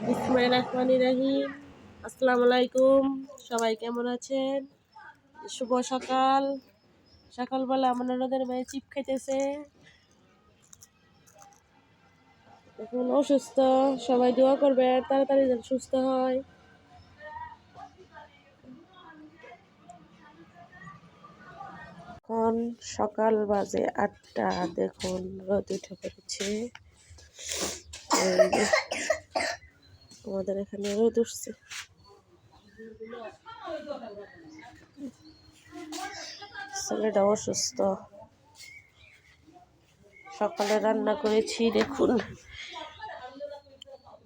বিসমিল্লাহির রহমানির রহিম। আসসালামু আলাইকুম। সবাই কেমন আছেন? শুভ সকাল। সকালবেলা আমার ননদের মেয়ে চিপ খাইতেছে। এখন অসুস্থ, সবাই দোয়া করবেন তাড়াতাড়ি যেন সুস্থ হয়। এখন সকাল বাজে 8টা। দেখুন রোদ উঠে পড়েছে। আমাদের এখানে রোদ উঠছে। ছেলেটা অসুস্থ। সকালে রান্না করেছি, দেখুন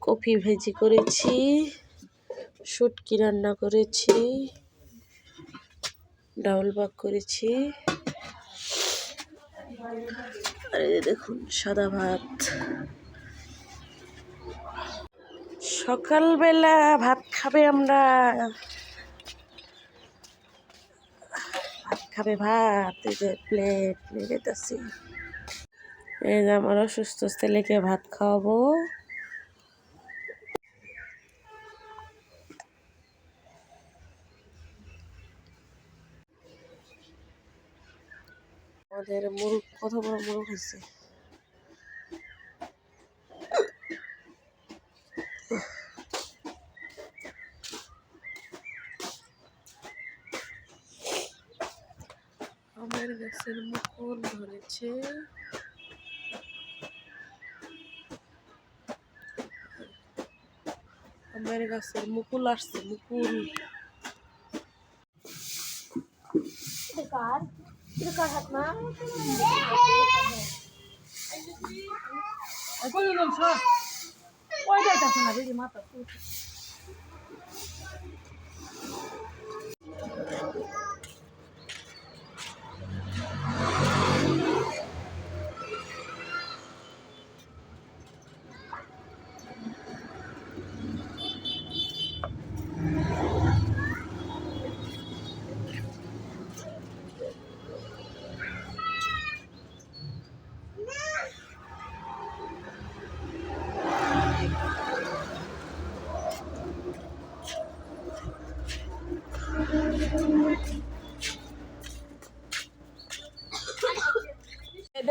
কপি ভেজি করেছি, শুটকি রান্না করেছি, ডাউল ভাত করেছি, আর এই দেখুন সাদা ভাত। সকালবেলা ভাত খাবে, আমরা ভাত খাবে, ভাত। এই যে প্লেট নিয়ে যেতেছি। এই যে আমার অসুস্থ ছেলেকে ভাত খাওয়াবো। আমাদের মুরগ, কত বড় মুরগ হয়েছে। আমের গাছের মুকুল ধরেছে। আমের গাছের মুকুল আসছে, মুকুল।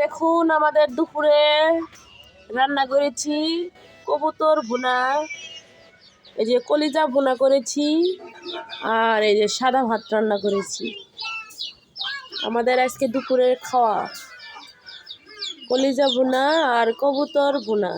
দেখুন আমাদের দুপুরে রান্না করেছি কবুতর ভুনা, এই যে কলিজা ভুনা করেছি, আর এই যে সাদা ভাত রান্না করেছি। আমাদের আজকে দুপুরে খাওয়া কলিজা ভুনা আর কবুতর ভুনা।